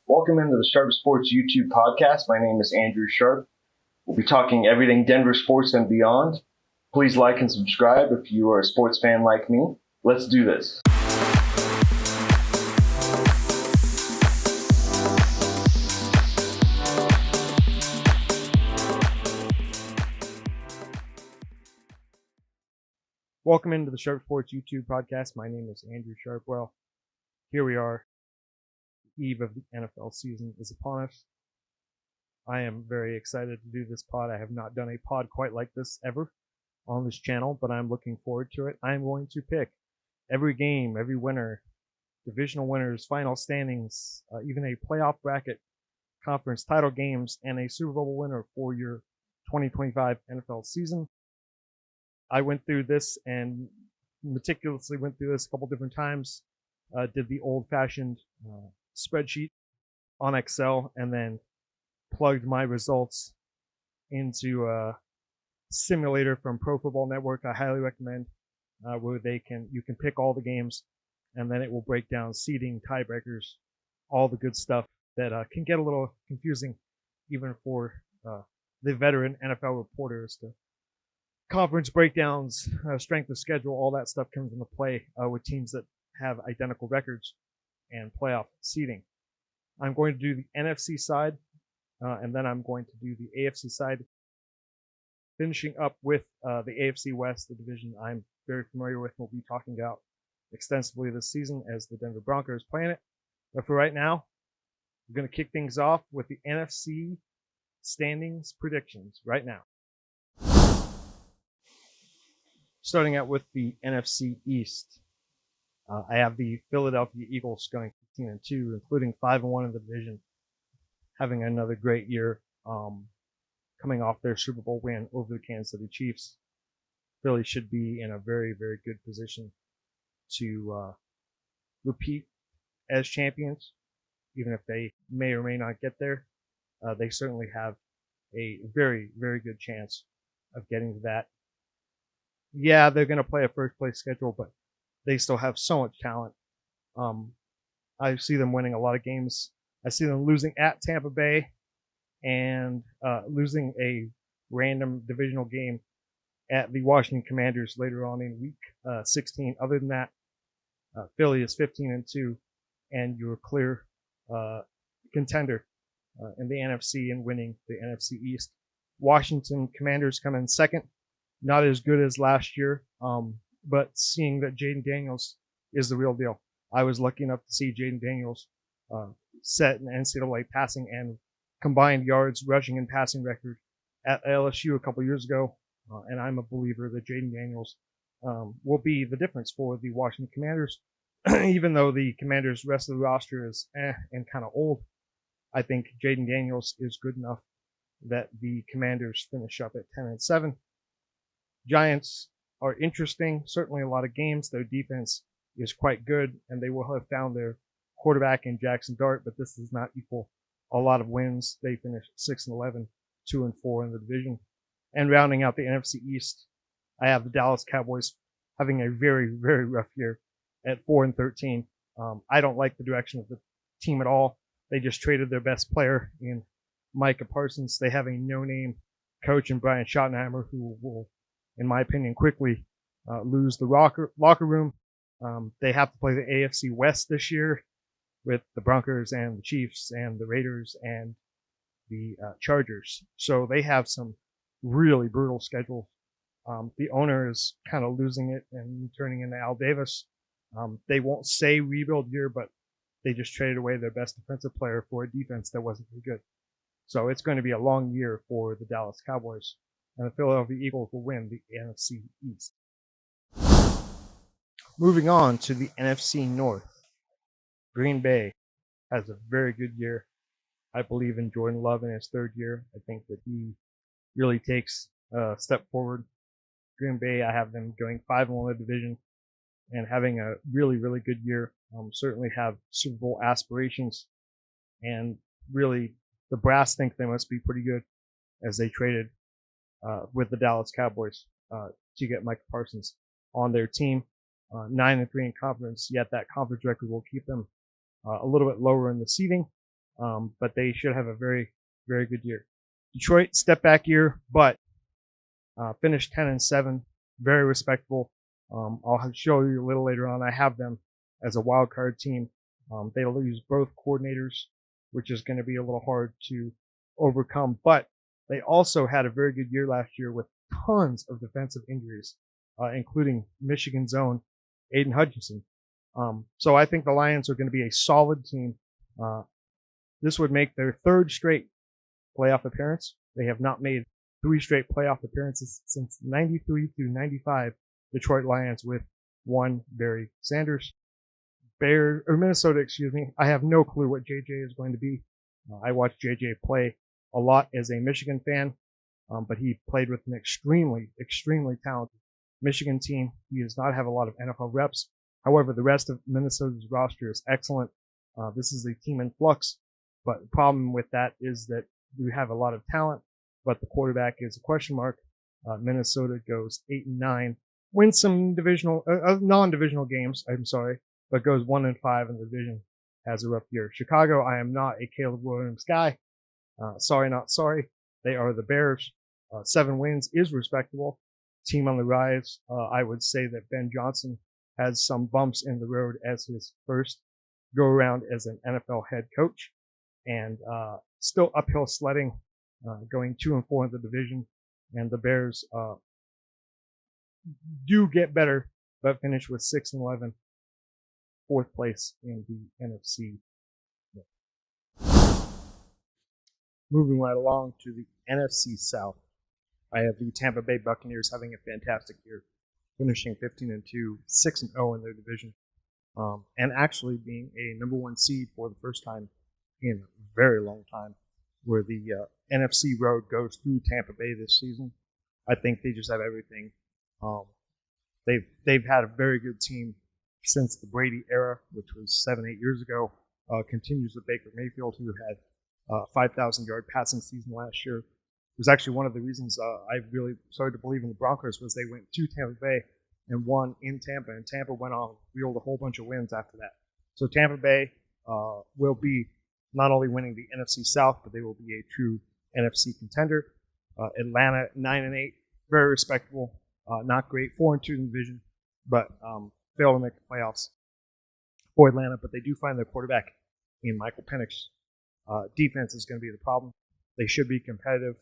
Welcome into the Sharp Sports YouTube podcast. My name is Andrew Sharp. We'll be talking everything Denver sports and beyond. Please like and subscribe if you are a sports fan like me. Let's do this. Welcome into the Sharp Sports YouTube podcast. My name is Andrew Sharpwell. Here we are. The eve of the NFL season is upon us. I am very excited to do this pod. I have not done a pod quite like this ever on this channel, but I'm looking forward to it. I'm going to pick every game, every winner, divisional winners, final standings, even a playoff bracket, conference title games, and a Super Bowl winner for your 2025 NFL season. I went through this and meticulously went through this a couple different times. Did the old-fashioned spreadsheet on Excel and then plugged my results into a simulator from Pro Football Network. I highly recommend where you can pick all the games and then it will break down seeding, tiebreakers, all the good stuff that can get a little confusing even for the veteran NFL reporters to conference breakdowns, strength of schedule, all that stuff comes into play with teams that have identical records and playoff seeding. I'm going to do the NFC side, and then I'm going to do the AFC side, finishing up with the AFC West, the division I'm very familiar with. We'll be talking about extensively this season as the Denver Broncos play in it. But for right now, we're going to kick things off with the NFC standings predictions right now. Starting out with the NFC East, I have the Philadelphia Eagles going 15-2, including 5-1 in the division, having another great year, coming off their Super Bowl win over the Kansas City Chiefs. Philly should be in a very, very good position to repeat as champions, even if they may or may not get there. They certainly have a very, very good chance of getting to that. Yeah, they're going to play a first place schedule, but they still have so much talent. I see them winning a lot of games. I see them losing at Tampa Bay and losing a random divisional game at the Washington Commanders later on in week 16. Other than that, Philly is 15-2, and you're a clear contender in the NFC and winning the NFC East. Washington Commanders come in second. Not as good as last year, but seeing that Jayden Daniels is the real deal. I was lucky enough to see Jayden Daniels set an NCAA passing and combined yards, rushing, and passing record at LSU a couple years ago, and I'm a believer that Jayden Daniels will be the difference for the Washington Commanders. Even though the Commanders' rest of the roster is and kind of old, I think Jayden Daniels is good enough that the Commanders finish up at 10-7. Giants are interesting, certainly a lot of games. Their defense is quite good, and they will have found their quarterback in Jackson Dart, but this does not equal a lot of wins. They finished 6-11, 2-4 in the division. And rounding out the NFC East, I have the Dallas Cowboys having a very, very rough year at 4-13. I don't like the direction of the team at all. They just traded their best player in Micah Parsons. They have a no-name coach in Brian Schottenheimer who will, in my opinion, quickly lose the locker room. They have to play the AFC West this year with the Broncos and the Chiefs and the Raiders and the Chargers. So they have some really brutal schedules. The owner is kind of losing it and turning into Al Davis. They won't say rebuild year, but they just traded away their best defensive player for a defense that wasn't very good. So it's going to be a long year for the Dallas Cowboys, and the Philadelphia Eagles will win the NFC East. Moving on to the NFC North, Green Bay has a very good year. I believe in Jordan Love in his third year. I think that he really takes a step forward. Green Bay, I have them going 5-1 in the division and having a really, really good year. Certainly have Super Bowl aspirations, and really the brass think they must be pretty good as they traded with the Dallas Cowboys to get Micah Parsons on their team. 9-3 in conference, yet that conference record will keep them a little bit lower in the seeding. but they should have a very, very good year. Detroit, step back year, but finished 10-7, very respectable. I'll show you a little later on. I have them as a wild card team. They lose both coordinators, which is going to be a little hard to overcome, but they also had a very good year last year with tons of defensive injuries, including Michigan's own Aiden Hutchinson. So I think the Lions are going to be a solid team. This would make their third straight playoff appearance. They have not made 3 straight playoff appearances since 93 through 95. Detroit Lions with one Barry Sanders. Minnesota, excuse me. I have no clue what JJ is going to be. I watched JJ play a lot as a Michigan fan, but he played with an extremely, extremely talented Michigan team. He does not have a lot of NFL reps. However, the rest of Minnesota's roster is excellent. This is a team in flux, but the problem with that is that we have a lot of talent, but the quarterback is a question mark. Minnesota goes 8-9, wins some non-divisional games. I'm sorry, but goes 1-5 in the division. Has a rough year. Chicago, I am not a Caleb Williams guy. Sorry, not sorry. They are the Bears. 7 wins is respectable. Team on the rise. I would say that Ben Johnson has some bumps in the road as his first go around as an NFL head coach, and still uphill sledding, going 2-4 in the division. And the Bears do get better, but finish with 6-11, 4th place in the NFC. Moving right along to the NFC South, I have the Tampa Bay Buccaneers having a fantastic year, finishing 15-2, 6-0 in their division, and actually being a number 1 seed for the first time in a very long time, where the NFC road goes through Tampa Bay this season. I think they just have everything. They've had a very good team since the Brady era, which was 7-8 years ago. Continues with Baker Mayfield, who had 5,000-yard passing season last year. It was actually one of the reasons I really started to believe in the Broncos was they went to Tampa Bay and won in Tampa, and Tampa went on and wheeled a whole bunch of wins after that. So Tampa Bay will be not only winning the NFC South, but they will be a true NFC contender. Atlanta 9-8, very respectable, not great, 4-2 in the division, but failed to make the playoffs for Atlanta. But they do find their quarterback in Michael Penix. Defense is going to be the problem. They should be competitive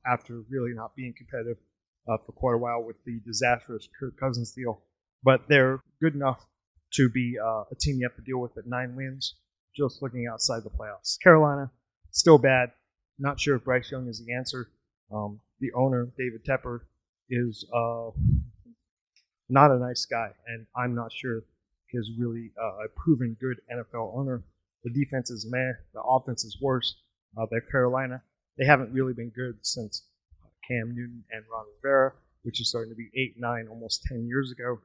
after really not being competitive for quite a while with the disastrous Kirk Cousins deal. But they're good enough to be a team you have to deal with at 9 wins, just looking outside the playoffs. Carolina, still bad. Not sure if Bryce Young is the answer. The owner, David Tepper, is not a nice guy, and I'm not sure he's really a proven good NFL owner. The defense is meh. The offense is worse. They're Carolina. They haven't really been good since Cam Newton and Ron Rivera, which is starting to be 8-9, almost 10 years ago.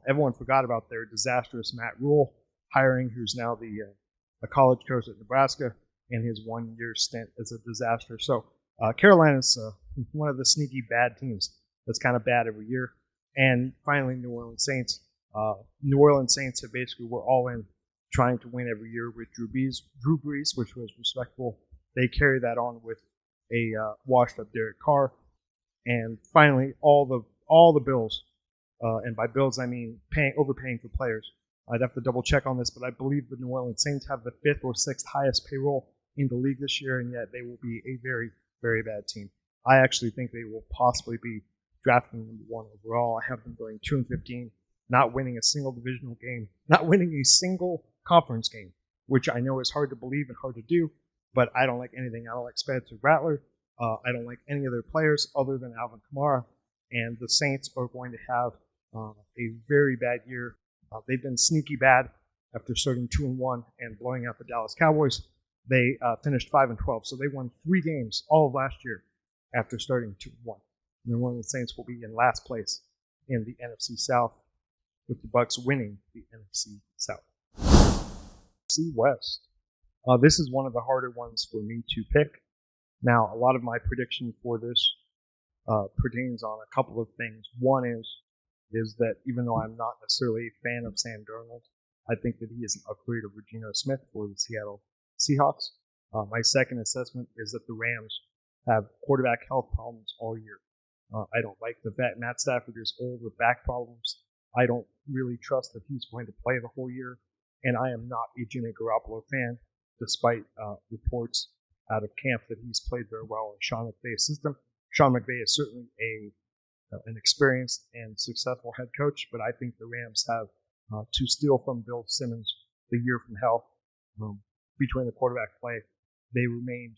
Everyone forgot about their disastrous Matt Rule hiring, who's now a college coach at Nebraska, and his 1-year stint as a disaster. So Carolina's one of the sneaky bad teams that's kind of bad every year. And finally, New Orleans Saints. New Orleans Saints have basically were all in trying to win every year with Drew Brees, which was respectable. They carry that on with a washed-up Derek Carr. And finally, all the Bills, and by Bills I mean overpaying for players. I'd have to double check on this, but I believe the New Orleans Saints have the 5th or 6th highest payroll in the league this year, and yet they will be a very, very bad team. I actually think they will possibly be drafting number 1 overall. I have them going 2-15, not winning a single divisional game, not winning a single conference game, which I know is hard to believe and hard to do, but I don't like anything. I don't like Spencer Rattler. I don't like any other players other than Alvin Kamara, and the Saints are going to have a very bad year. They've been sneaky bad after starting 2-1 and blowing out the Dallas Cowboys. They finished 5-12, so they won 3 games all of last year after starting 2-1. And one of the Saints will be in last place in the NFC South, with the Bucs winning the NFC South. NFC West. This is one of the harder ones for me to pick. Now, a lot of my prediction for this pertains on a couple of things. One is that even though I'm not necessarily a fan of Sam Darnold, I think that he is an upgrade over Geno Smith for the Seattle Seahawks. My second assessment is that the Rams have quarterback health problems all year. I don't like the fact Matt Stafford is old with back problems. I don't really trust that he's going to play the whole year, and I am not a Jimmy Garoppolo fan, despite reports out of camp that he's played very well in Sean McVay's system. Sean McVay is certainly an experienced and successful head coach, but I think the Rams have to steal from Bill Simmons the year from health. Between the quarterback play, they remained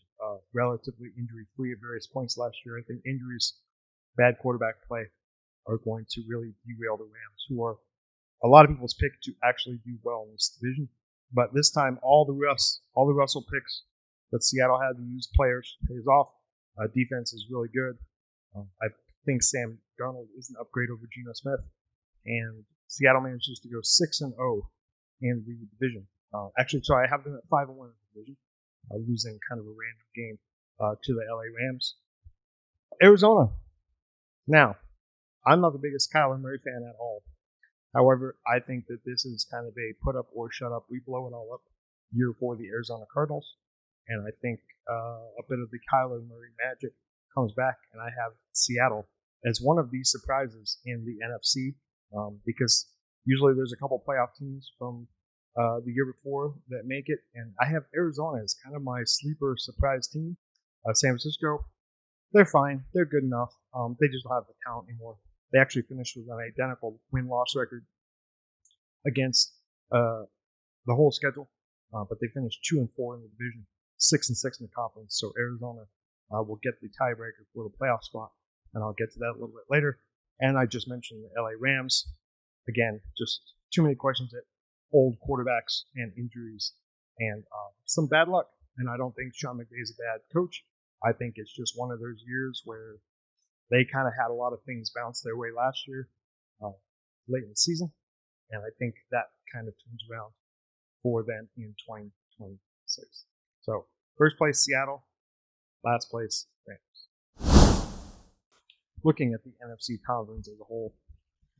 relatively injury-free at various points last year. I think injuries, bad quarterback play, are going to really derail the Rams, who are a lot of people's pick to actually do well in this division. But this time, all the Russell picks that Seattle had to use players pays off. Defense is really good. I think Sam Darnold is an upgrade over Geno Smith, and Seattle manages to go 6-0 in the division. Actually, so I have them at 5-1 in the division, losing kind of a random game to the LA Rams. Arizona. Now, I'm not the biggest Kyler Murray fan at all. However, I think that this is kind of a put up or shut up, we blow it all up year for the Arizona Cardinals. And I think a bit of the Kyler Murray magic comes back, and I have Seattle as one of these surprises in the NFC, because usually there's a couple playoff teams from the year before that make it, and I have Arizona as kind of my sleeper surprise team. San Francisco, they're fine. They're good enough. They just don't have the talent anymore. They actually finished with an identical win-loss record against the whole schedule, but they finished 2-4 in the division, 6-6 in the conference. So Arizona will get the tiebreaker for the playoff spot, and I'll get to that a little bit later. And I just mentioned the LA Rams. Again, just too many questions at old quarterbacks and injuries and some bad luck. And I don't think Sean McVay is a bad coach. I think it's just one of those years where they kind of had a lot of things bounce their way last year, late in the season. And I think that kind of turns around for them in 2026. So, first place, Seattle. Last place, Rams. Looking at the NFC conference as a whole,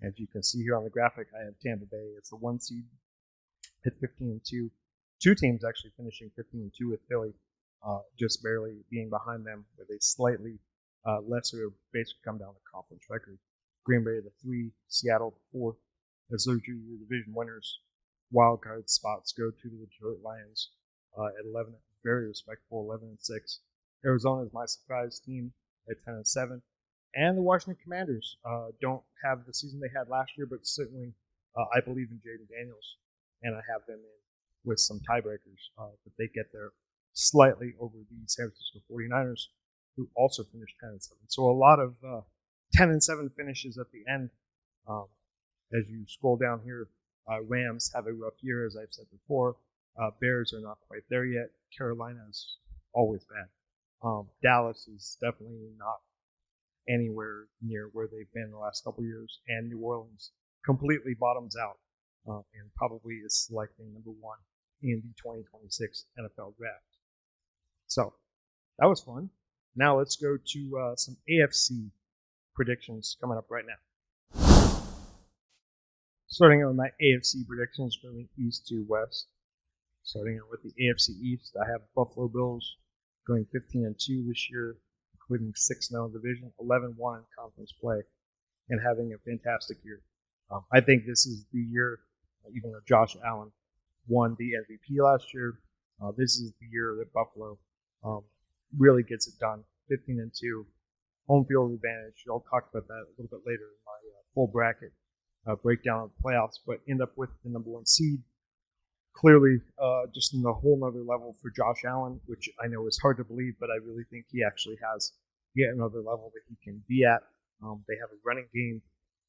as you can see here on the graphic, I have Tampa Bay. It's the 1 seed at 15-2. Two teams actually finishing 15-2 with Philly, just barely being behind them with a slightly lesser, basically come down to conference record. Green Bay the 3, Seattle the 4, as those are your division winners. Wild card spots go to the Detroit Lions at 11, very respectable 11-6. Arizona is my surprise team at 10-7, and the Washington Commanders don't have the season they had last year, but certainly I believe in Jaden Daniels, and I have them in with some tiebreakers, but they get there slightly over the San Francisco 49ers, who also finished 10-7. So a lot of 10-7 finishes at the end. As you scroll down here, Rams have a rough year, as I've said before. Bears are not quite there yet. Carolina is always bad. Dallas is definitely not anywhere near where they've been the last couple years. And New Orleans completely bottoms out and probably is selecting number 1 in the 2026 NFL draft. So that was fun. Now let's go to some AFC predictions coming up right now. Starting out with my AFC predictions from the East to West. Starting out with the AFC East, I have Buffalo Bills going 15-2 this year, including 6-0 in division, 11-1 in conference play, and having a fantastic year. I think this is the year, even though Josh Allen won the MVP last year, this is the year that Buffalo really gets it done. 15-2, home field advantage. I'll talk about that a little bit later in my full bracket breakdown of the playoffs, but end up with the number 1 seed. Clearly, just in a whole nother level for Josh Allen, which I know is hard to believe, but I really think he actually has yet another level that he can be at. They have a running game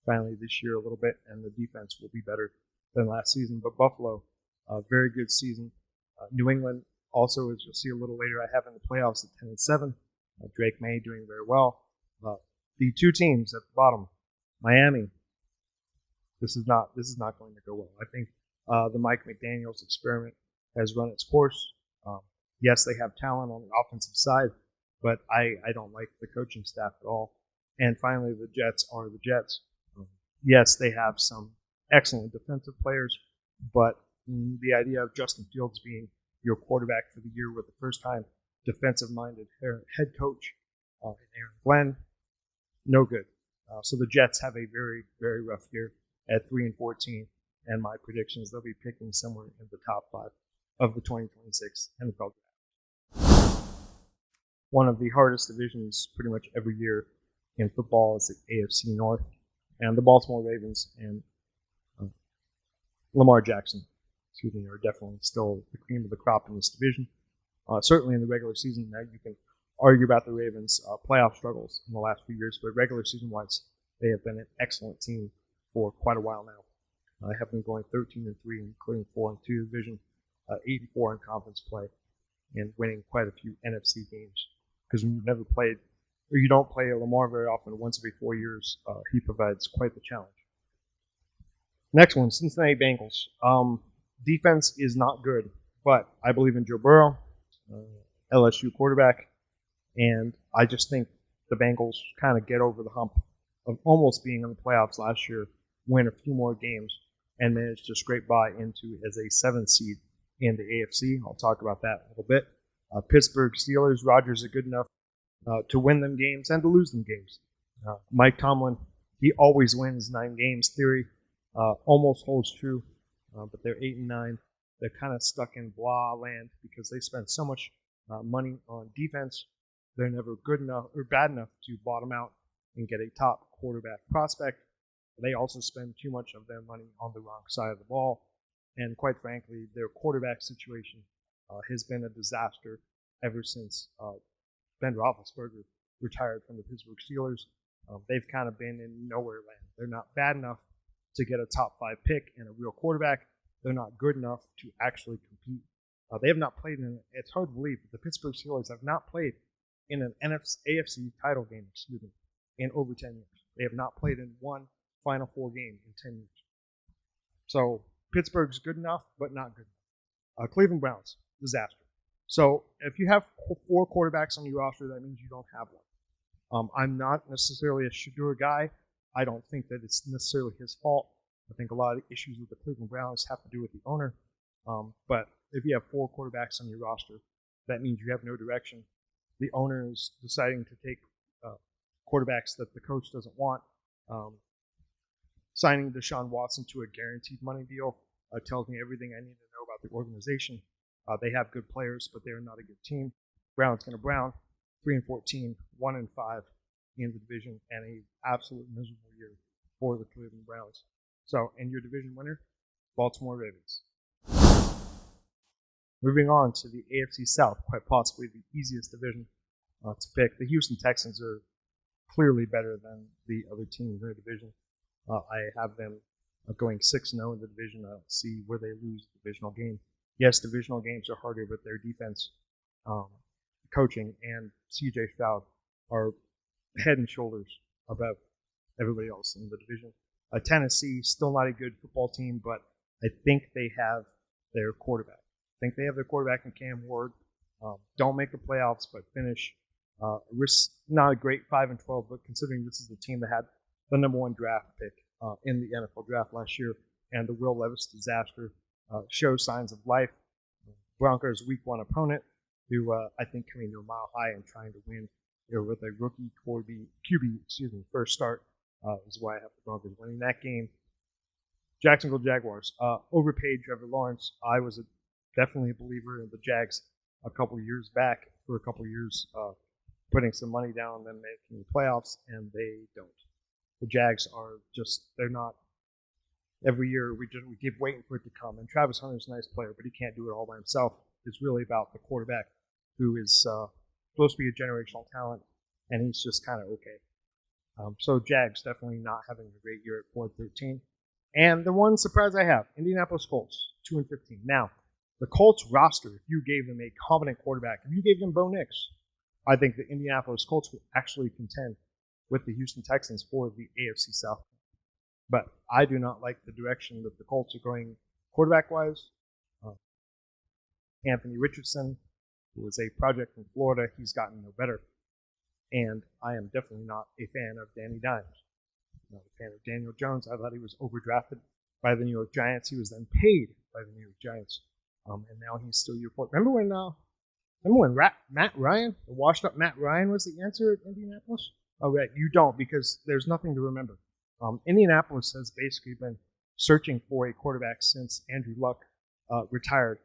finally this year a little bit, and the defense will be better than last season. But Buffalo, very good season. New England, also, as you'll see a little later, I have in the playoffs at 10-7. Drake May doing very well. The two teams at the bottom, Miami. This is not going to go well. I think the Mike McDaniels experiment has run its course. Yes, they have talent on the offensive side, but I don't like the coaching staff at all. And finally, the Jets are the Jets. Yes, they have some excellent defensive players, but the idea of Justin Fields being your quarterback for the year with the first-time defensive-minded head coach, Aaron Glenn. No good. So the Jets have a very, very rough year at 3-14, and my prediction is they'll be picking somewhere in the top 5 of the 2026 NFL draft. One of the hardest divisions pretty much every year in football is the AFC North, and the Baltimore Ravens and Lamar Jackson, are definitely still the cream of the crop in this division. Certainly in the regular season, now you can argue about the Ravens' playoff struggles in the last few years, but regular season-wise, they have been an excellent team for quite a while now. They have been going 13-3, including 4-2 division, 8-4 in conference play, and winning quite a few NFC games. Because when you've never played, or you don't play Lamar very often, once every 4 years, he provides quite the challenge. Next one, Cincinnati Bengals. Defense is not good, but I believe in Joe Burrow, LSU quarterback, and I just think the Bengals kind of get over the hump of almost being in the playoffs last year, win a few more games, and manage to scrape by into as a 7th seed in the AFC. I'll talk about that a little bit. Pittsburgh Steelers, Rodgers are good enough to win them games and to lose them games. Mike Tomlin, he always wins 9 games theory. Almost holds true, but they're 8-9. They're kind of stuck in blah land because they spend so much money on defense. They're never good enough or bad enough to bottom out and get a top quarterback prospect. They also spend too much of their money on the wrong side of the ball. And quite frankly, their quarterback situation has been a disaster ever since Ben Roethlisberger retired from the Pittsburgh Steelers. They've kind of been in nowhere land. They're not bad enough to get a top 5 pick and a real quarterback. They're not good enough to actually compete. They have not played in, it's hard to believe, but the Pittsburgh Steelers have not played in an AFC title game, in over 10 years. They have not played in one Final Four game in 10 years. So Pittsburgh's good enough, but not good enough. Cleveland Browns, disaster. So if you have 4 quarterbacks on your roster, that means you don't have one. I'm not necessarily a Shedeur guy. I don't think that it's necessarily his fault. I think a lot of the issues with the Cleveland Browns have to do with the owner. But if you have 4 quarterbacks on your roster, that means you have no direction. The owner is deciding to take quarterbacks that the coach doesn't want. Signing Deshaun Watson to a guaranteed money deal tells me everything I need to know about the organization. They have good players, but they're not a good team. Brown's going to Brown, 3-14, 1-5 in the division, and an absolute miserable year for the Cleveland Browns. So, and your division winner, Baltimore Ravens. Moving on to the AFC South, quite possibly the easiest division to pick. The Houston Texans are clearly better than the other teams in the division. I have them going 6-0 in the division. I don't see where they lose the divisional game. Yes, divisional games are harder, but their defense, coaching, and C.J. Stroud are head and shoulders above everybody else in the division. Tennessee, still not a good football team, but I think they have their quarterback. I think they have their quarterback in Cam Ward. Don't make the playoffs, but finish. Not a great 5-12, but considering this is the team that had the number 1 draft pick in the NFL draft last year, and the Will Levis disaster shows signs of life. Broncos' Week 1 opponent, who I think coming to a mile high and trying to win with a rookie QB, first start is why I have the Broncos winning that game. Jacksonville Jaguars overpaid Trevor Lawrence. I was definitely a believer in the Jags a couple of years back for a couple of years, putting some money down on them making the playoffs, and they don't. The Jags are just, they're not. Every year we keep waiting for it to come. And Travis Hunter's a nice player, but he can't do it all by himself. It's really about the quarterback, who is supposed to be a generational talent, and he's just kind of okay. So Jags definitely not having a great year at 4-13. And the one surprise I have, Indianapolis Colts, 2-15. Now, the Colts roster, if you gave them a competent quarterback, if you gave them Bo Nix, I think the Indianapolis Colts would actually contend with the Houston Texans for the AFC South. But I do not like the direction that the Colts are going quarterback-wise. Anthony Richardson, who was a project in Florida, he's gotten no better. And I am definitely not a fan of Danny Dimes. I'm not a fan of Daniel Jones. I thought he was overdrafted by the New York Giants. He was then paid by the New York Giants And now he's still year 4. Remember when Matt Ryan, the washed-up Matt Ryan, was the answer at Indianapolis? Oh, right, you don't, because there's nothing to remember. Indianapolis has basically been searching for a quarterback since Andrew Luck retired,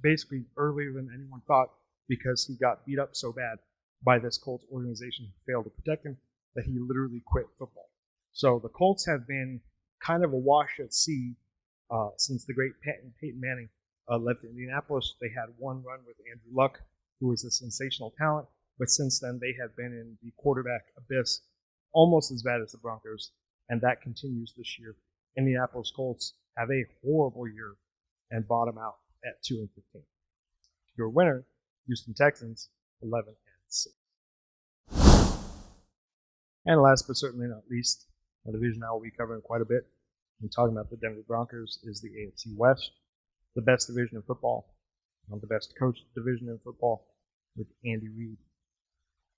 basically earlier than anyone thought, because he got beat up so bad by this Colts organization who failed to protect him that he literally quit football. So the Colts have been kind of a wash at sea since the great Peyton Manning left Indianapolis. They had one run with Andrew Luck, who was a sensational talent, but since then they have been in the quarterback abyss, almost as bad as the Broncos, and that continues this year. Indianapolis Colts have a horrible year and bottom out at 2-15. Your winner, Houston Texans, 11-6. And last but certainly not least, a division I will be covering quite a bit and talking about the Denver Broncos is the AFC West, the best division in football, the best coached division in football, with Andy Reid,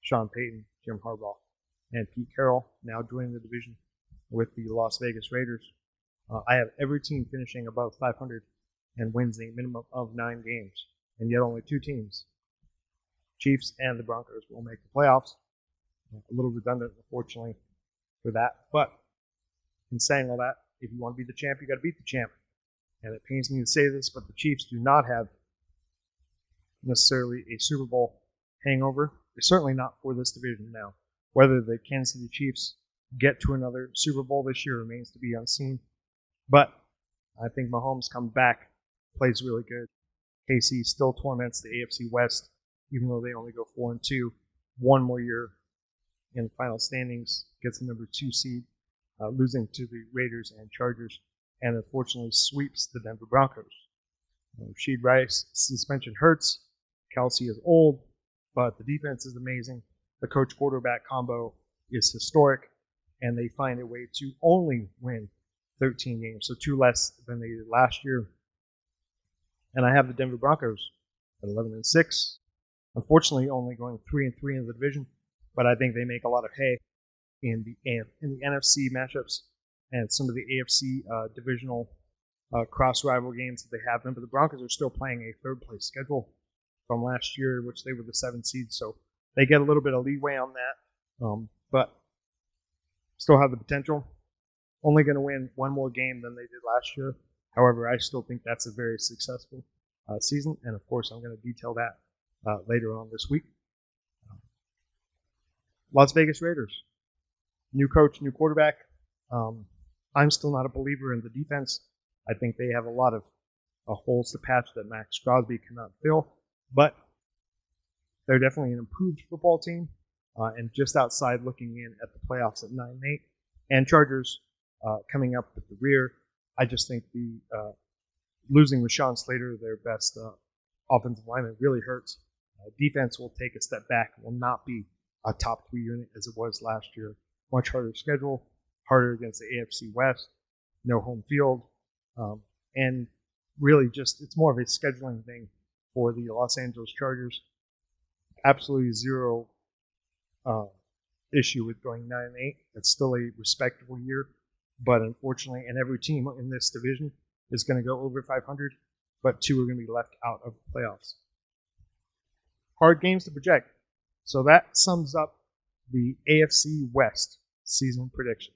Sean Payton, Jim Harbaugh, and Pete Carroll now joining the division with the Las Vegas Raiders. I have every team finishing above 500 and wins a minimum of 9 games, and yet only 2 teams, Chiefs and the Broncos, will make the playoffs. A little redundant, unfortunately, for that. But in saying all that, if you want to be the champ, you got to beat the champ. And it pains me to say this, but the Chiefs do not have necessarily a Super Bowl hangover. They're certainly not for this division now. Whether the Kansas City Chiefs get to another Super Bowl this year remains to be unseen. But I think Mahomes comes back, plays really good. KC still torments the AFC West, even though they only go 4-2. One more year in the final standings, gets the number 2 seed, losing to the Raiders and Chargers, and unfortunately sweeps the Denver Broncos. Rasheed Rice suspension hurts. Kelsey is old, but the defense is amazing. The coach-quarterback combo is historic, and they find a way to only win 13 games, so 2 less than they did last year. And I have the Denver Broncos at 11-6. Unfortunately, only going 3-3 in the division, but I think they make a lot of hay in the NFC matchups and some of the AFC divisional cross-rival games that they have. Remember, the Broncos are still playing a third-place schedule from last year, which they were the 7th seed, so they get a little bit of leeway on that, but still have the potential. Only going to win 1 more game than they did last year. However, I still think that's a very successful season, and of course, I'm going to detail that later on this week. Las Vegas Raiders. New coach, new quarterback. I'm still not a believer in the defense. I think they have a lot of holes to patch that Max Crosby cannot fill, but they're definitely an improved football team, and just outside looking in at the playoffs at 9-8. And Chargers coming up at the rear. I just think the losing Rashawn Slater, their best offensive lineman, really hurts. Defense will take a step back, will not be a top 3 unit as it was last year. Much harder schedule, harder against the AFC West, no home field, and really just it's more of a scheduling thing for the Los Angeles Chargers. Absolutely zero issue with going 9-8. It's still a respectable year, but unfortunately, and every team in this division is going to go over 500, but 2 are going to be left out of the playoffs. Hard games to project. So that sums up the AFC West season prediction.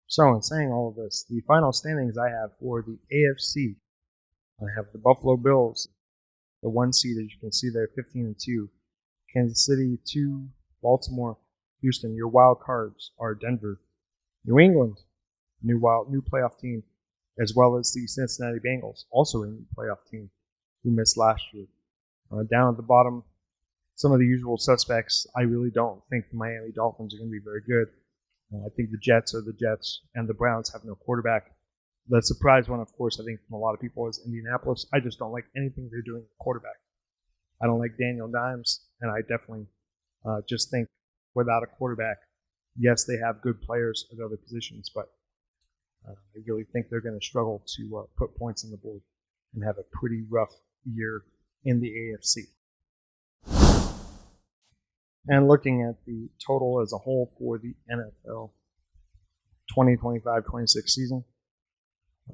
So in saying all of this, the final standings I have for the AFC, I have the Buffalo Bills, the 1 seed, as you can see there, 15-2. Kansas City 2, Baltimore, Houston. Your wild cards are Denver, New England, new playoff team, as well as the Cincinnati Bengals, also a new playoff team who missed last year. Down at the bottom, some of the usual suspects. I really don't think the Miami Dolphins are going to be very good. I think the Jets are the Jets, and the Browns have no quarterback. The surprise one, of course, I think from a lot of people is Indianapolis. I just don't like anything they're doing with quarterback. I don't like Daniel Dimes, and I definitely just think without a quarterback, yes, they have good players at other positions, but I really think they're going to struggle to put points on the board and have a pretty rough year in the AFC. And looking at the total as a whole for the NFL 2025-26 season,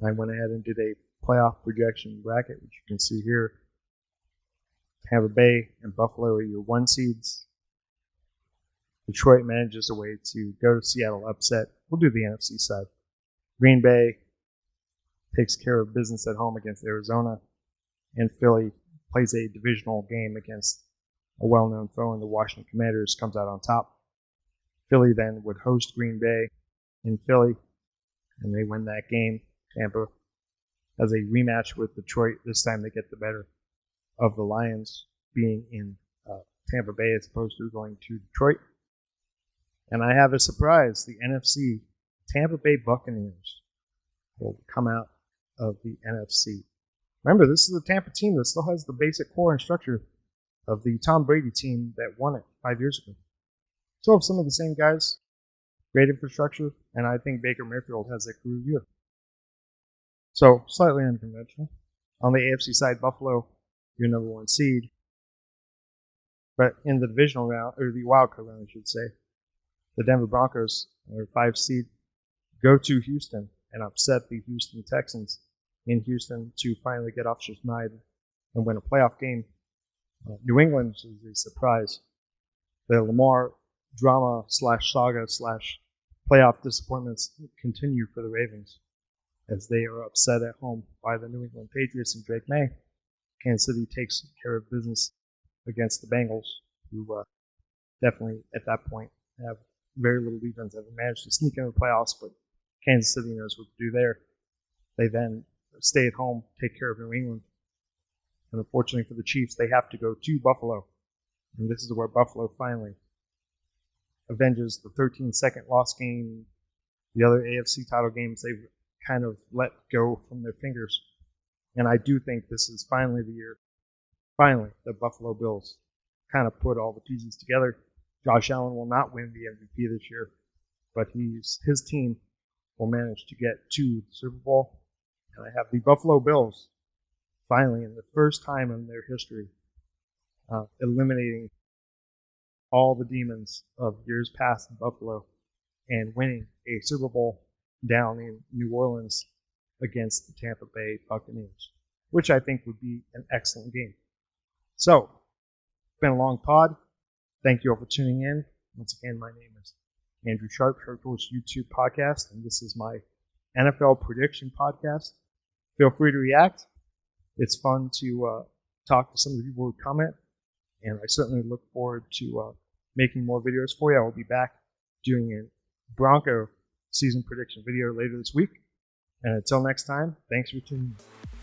I went ahead and did a playoff projection bracket, which you can see here. Tampa Bay and Buffalo are your 1 seeds. Detroit manages a way to go to Seattle upset. We'll do the NFC side. Green Bay takes care of business at home against Arizona. And Philly plays a divisional game against a well-known foe in the Washington Commanders, comes out on top. Philly then would host Green Bay in Philly, and they win that game. Tampa has a rematch with Detroit. This time they get the better of the Lions being in Tampa Bay as opposed to going to Detroit. And I have a surprise. The NFC Tampa Bay Buccaneers will come out of the NFC. Remember, this is a Tampa team that still has the basic core and structure of the Tom Brady team that won it 5 years ago. Still have some of the same guys, great infrastructure, and I think Baker Mayfield has a career year. So, slightly unconventional. On the AFC side, Buffalo, your number 1 seed. But in the divisional round, or the wild card round, I should say, the Denver Broncos, their 5 seed, go to Houston and upset the Houston Texans in Houston to finally get off Schneid and win a playoff game. New England is a surprise. The Lamar drama / saga / playoff disappointments continue for the Ravens as they are upset at home by the New England Patriots and Drake May. Kansas City takes care of business against the Bengals, who definitely at that point have very little defense, have managed to sneak into the playoffs, but Kansas City knows what to do there. They then stay at home, take care of New England. And unfortunately for the Chiefs, they have to go to Buffalo. And this is where Buffalo finally avenges the 13-second loss game. The other AFC title games they've kind of let go from their fingers. And I do think this is finally the year, the Buffalo Bills kind of put all the pieces together. Josh Allen will not win the MVP this year, but his team will manage to get to the Super Bowl. And I have the Buffalo Bills finally, in the first time in their history, eliminating all the demons of years past in Buffalo and winning a Super Bowl down in New Orleans against the Tampa Bay Buccaneers, which I think would be an excellent game. So, it's been a long pod. Thank you all for tuning in. Once again, my name is Andrew Sharp, Sharp's YouTube podcast, and this is my NFL prediction podcast. Feel free to react. It's fun to talk to some of the people who comment, and I certainly look forward to making more videos for you. I will be back doing a Bronco season prediction video later this week. And until next time, thanks for tuning in.